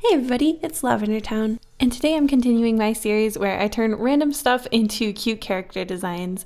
Hey everybody, it's Lavender Town, and today I'm continuing my series where I turn random stuff into cute character designs.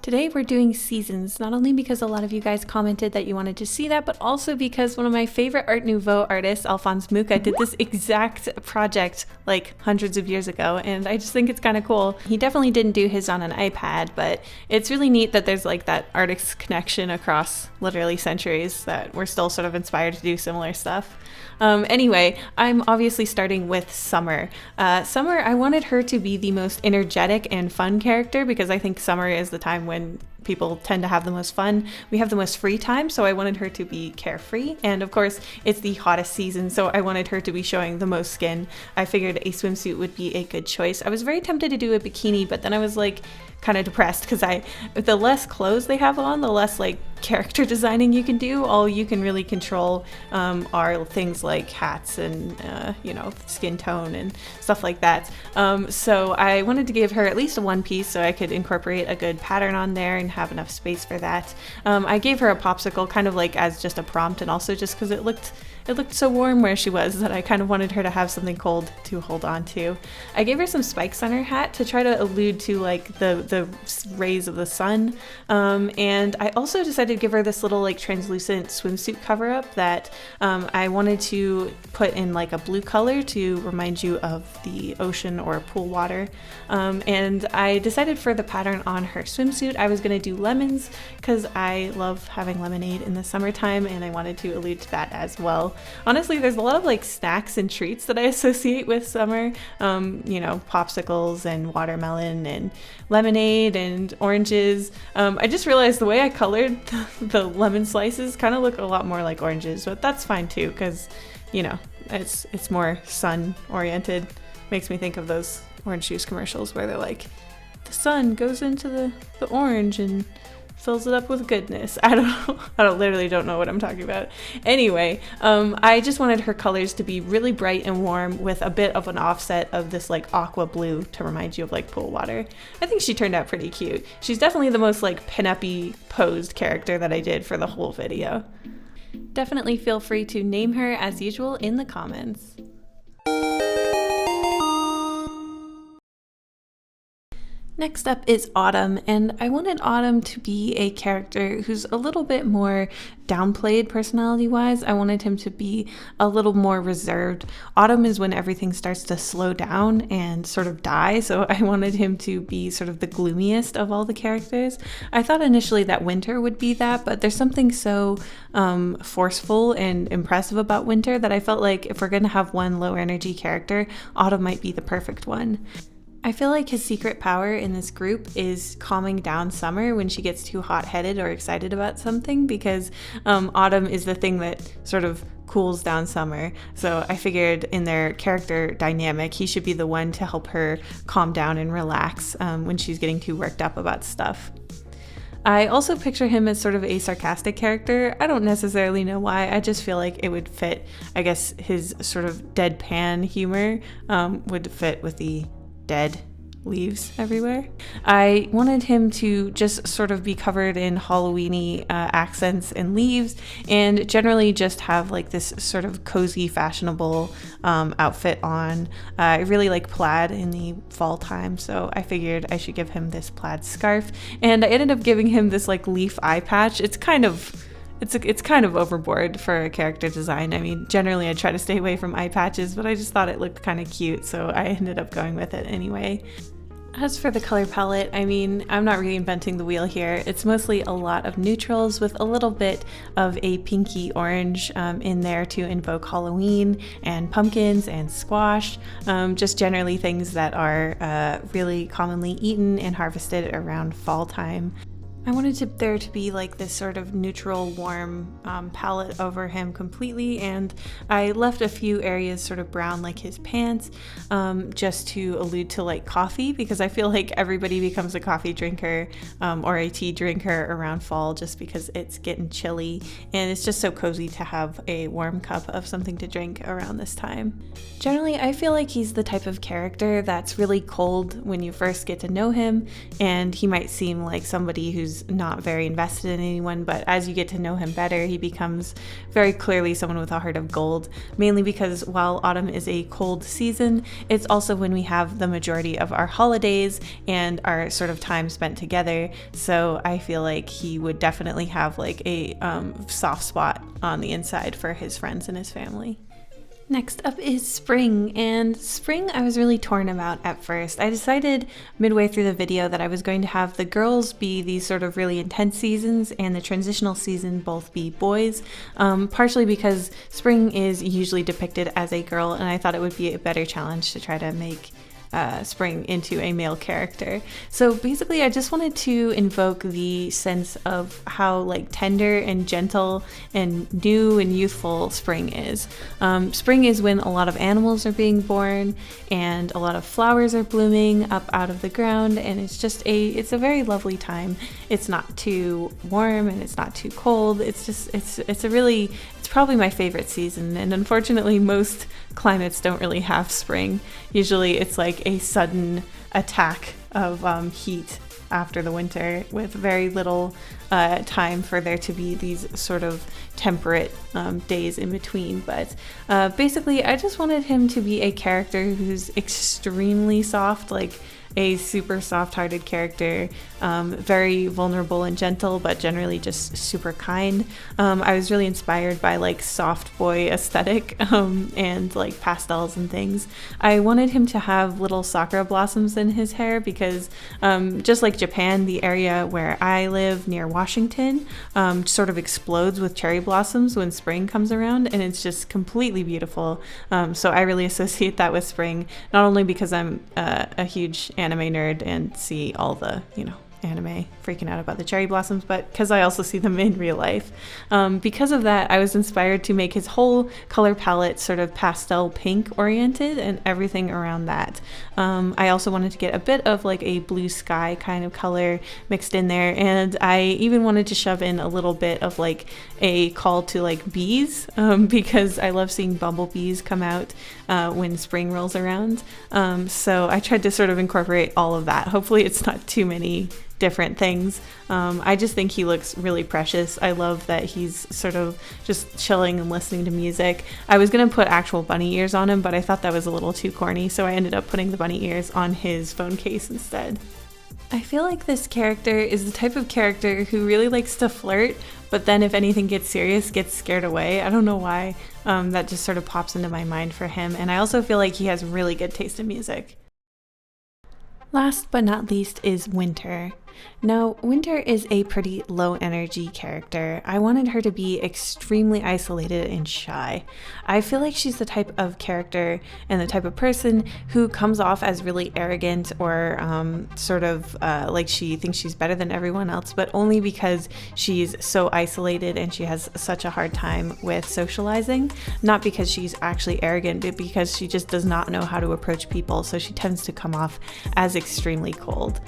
Today we're doing seasons, not only because a lot of you guys commented that you wanted to see that, but also because one of my favorite Art Nouveau artists, Alphonse Mucha, did this exact project like hundreds of years ago, and I just think it's kind of cool. He definitely didn't do his on an iPad, but it's really neat that there's like that artist's connection across literally centuries, that we're still sort of inspired to do similar stuff. Anyway, I'm obviously starting with Summer. Summer, I wanted her to be the most energetic and fun character because I think summer is the time when people tend to have the most fun. We have the most free time, so I wanted her to be carefree. And of course, it's the hottest season, so I wanted her to be showing the most skin. I figured a swimsuit would be a good choice. I was very tempted to do a bikini, but then I was like kind of depressed because the less clothes they have on, the less like character designing you can do. All you can really control are things like hats and skin tone and stuff like that. So I wanted to give her at least a one piece so I could incorporate a good pattern on there and have enough space for that. I gave her a popsicle kind of like as just a prompt, and also just because it looked so warm where she was that I kind of wanted her to have something cold to hold on to. I gave her some spikes on her hat to try to allude to like the rays of the sun. And I also decided to give her this little like translucent swimsuit cover up that I wanted to put in like a blue color to remind you of the ocean or pool water. And I decided for the pattern on her swimsuit, I was going to do lemons because I love having lemonade in the summertime and I wanted to allude to that as well. Honestly, there's a lot of like snacks and treats that I associate with summer, popsicles and watermelon and lemonade and oranges. I just realized the way I colored the lemon slices kind of look a lot more like oranges, but that's fine too because, it's more sun oriented. Makes me think of those orange juice commercials where they're like, the sun goes into the orange and fills it up with goodness. I literally don't know what I'm talking about. Anyway, I just wanted her colors to be really bright and warm with a bit of an offset of this like aqua blue to remind you of like pool water. I think she turned out pretty cute. She's definitely the most like pin-up-y posed character that I did for the whole video. Definitely feel free to name her as usual in the comments. Next up is Autumn, and I wanted Autumn to be a character who's a little bit more downplayed personality-wise. I wanted him to be a little more reserved. Autumn is when everything starts to slow down and sort of die, so I wanted him to be sort of the gloomiest of all the characters. I thought initially that Winter would be that, but there's something so forceful and impressive about Winter that I felt like if we're going to have one low-energy character, Autumn might be the perfect one. I feel like his secret power in this group is calming down Summer when she gets too hot-headed or excited about something, because Autumn is the thing that sort of cools down Summer. So I figured in their character dynamic, he should be the one to help her calm down and relax when she's getting too worked up about stuff. I also picture him as sort of a sarcastic character. I don't necessarily know why. I just feel like it would fit, I guess his sort of deadpan humor would fit with the dead leaves everywhere. I wanted him to just sort of be covered in Halloween-y accents and leaves, and generally just have like this sort of cozy, fashionable outfit on. I really like plaid in the fall time, so I figured I should give him this plaid scarf, and I ended up giving him this like leaf eye patch. It's kind of overboard for a character design. I mean, generally I try to stay away from eye patches, but I just thought it looked kind of cute, so I ended up going with it anyway. As for the color palette, I mean, I'm not reinventing the wheel here. It's mostly a lot of neutrals with a little bit of a pinky orange in there to invoke Halloween and pumpkins and squash, just generally things that are really commonly eaten and harvested around fall time. I wanted there to be like this sort of neutral, warm palette over him completely, and I left a few areas sort of brown like his pants, just to allude to like coffee, because I feel like everybody becomes a coffee drinker or a tea drinker around fall just because it's getting chilly, and it's just so cozy to have a warm cup of something to drink around this time. Generally, I feel like he's the type of character that's really cold when you first get to know him, and he might seem like somebody who's he's not very invested in anyone, but as you get to know him better, he becomes very clearly someone with a heart of gold, mainly because while autumn is a cold season, it's also when we have the majority of our holidays and our sort of time spent together. So I feel like he would definitely have like a soft spot on the inside for his friends and his family. Next up is Spring, and Spring I was really torn about at first. I decided midway through the video that I was going to have the girls be these sort of really intense seasons and the transitional season both be boys, partially because Spring is usually depicted as a girl, and I thought it would be a better challenge to try to make Spring into a male character. So basically I just wanted to invoke the sense of how like tender and gentle and new and youthful Spring is. Spring is when a lot of animals are being born and a lot of flowers are blooming up out of the ground, and it's a very lovely time. It's not too warm and it's not too cold. It's probably my favorite season, and unfortunately most climates don't really have spring. Usually it's like a sudden attack of heat after the winter with very little time for there to be these sort of temperate days in between. But basically I just wanted him to be a character who's extremely soft, like a super soft-hearted character, very vulnerable and gentle, but generally just super kind. I was really inspired by like soft boy aesthetic and like pastels and things. I wanted him to have little sakura blossoms in his hair because just like Japan, the area where I live near Washington sort of explodes with cherry blossoms when spring comes around, and it's just completely beautiful. So I really associate that with spring, not only because I'm a huge anime nerd and see all the, anime freaking out about the cherry blossoms, but because I also see them in real life. Because of that, I was inspired to make his whole color palette sort of pastel pink oriented and everything around that. I also wanted to get a bit of like a blue sky kind of color mixed in there, and I even wanted to shove in a little bit of like a call to like bees, because I love seeing bumblebees come out when spring rolls around. So I tried to sort of incorporate all of that. Hopefully it's not too many different things. I just think he looks really precious. I love that he's sort of just chilling and listening to music. I was gonna put actual bunny ears on him, but I thought that was a little too corny, so I ended up putting the bunny ears on his phone case instead. I feel like this character is the type of character who really likes to flirt, but then if anything gets serious, gets scared away. I don't know why. That just sort of pops into my mind for him, and I also feel like he has really good taste in music. Last but not least is Winter. Now, Winter is a pretty low energy character. I wanted her to be extremely isolated and shy. I feel like she's the type of character and the type of person who comes off as really arrogant or like she thinks she's better than everyone else, but only because she's so isolated and she has such a hard time with socializing. Not because she's actually arrogant, but because she just does not know how to approach people, so she tends to come off as extremely cold.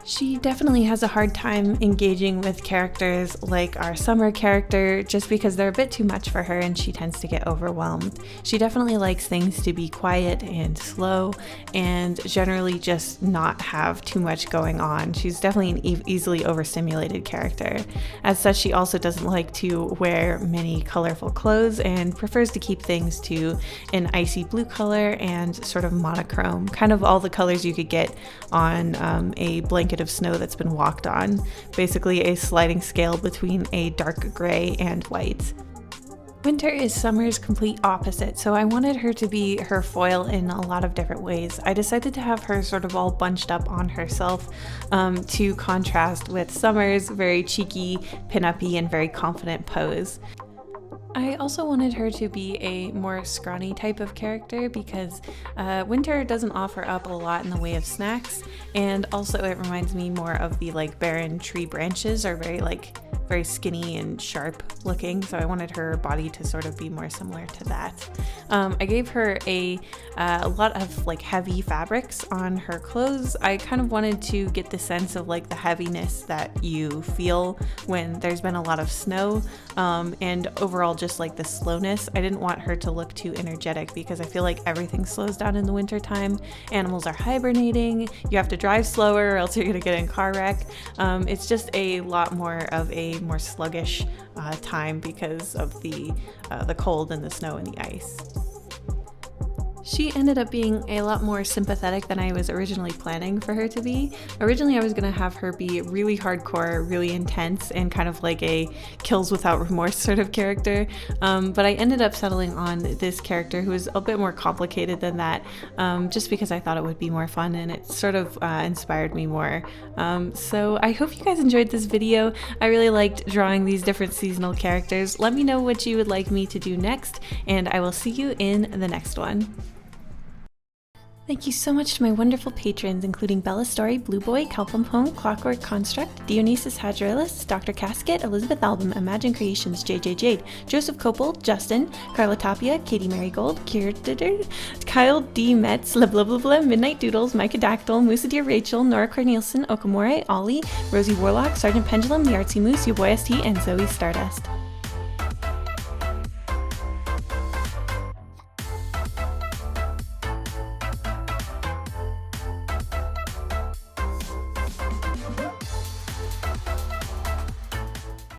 She definitely has a hard time engaging with characters like our Summer character just because they're a bit too much for her and she tends to get overwhelmed. She definitely likes things to be quiet and slow and generally just not have too much going on. She's definitely an easily overstimulated character. As such, she also doesn't like to wear many colorful clothes and prefers to keep things to an icy blue color and sort of monochrome, kind of all the colors you could get on a blanket of snow that's been walked on, basically a sliding scale between a dark gray and white. Winter is Summer's complete opposite, so I wanted her to be her foil in a lot of different ways. I decided to have her sort of all bunched up on herself to contrast with Summer's very cheeky, pin-uppy, and very confident pose. I also wanted her to be a more scrawny type of character because Winter doesn't offer up a lot in the way of snacks, and also it reminds me more of the like barren tree branches are very like very skinny and sharp looking, so I wanted her body to sort of be more similar to that. I gave her a lot of like heavy fabrics on her clothes. I kind of wanted to get the sense of like the heaviness that you feel when there's been a lot of snow, and overall just like the slowness. I didn't want her to look too energetic because I feel like everything slows down in the winter time. Animals are hibernating, you have to drive slower or else you're gonna get in a car wreck. It's just a lot more of a more sluggish time because of the cold and the snow and the ice. She ended up being a lot more sympathetic than I was originally planning for her to be. Originally, I was going to have her be really hardcore, really intense, and kind of like a kills without remorse sort of character. But I ended up settling on this character who is a bit more complicated than that, just because I thought it would be more fun and it sort of inspired me more. So I hope you guys enjoyed this video. I really liked drawing these different seasonal characters. Let me know what you would like me to do next, and I will see you in the next one. Thank you so much to my wonderful patrons, including Bella Story, Blue Boy, Kelpum Home, Clockwork Construct, Dionysus Hadrilis, Dr. Casket, Elizabeth Album, Imagine Creations, JJ Jade, Joseph Copel, Justin, Carla Tapia, Katie Marigold, Kier, Kyle D. Metz, Leblubla, Midnight Doodles, Micah Dactyl, Moosadeer Rachel, Nora Cornelison, Okamore, Ollie, Rosie Warlock, Sergeant Pendulum, The Artsy Moose, Your Boy ST, and Zoe Stardust.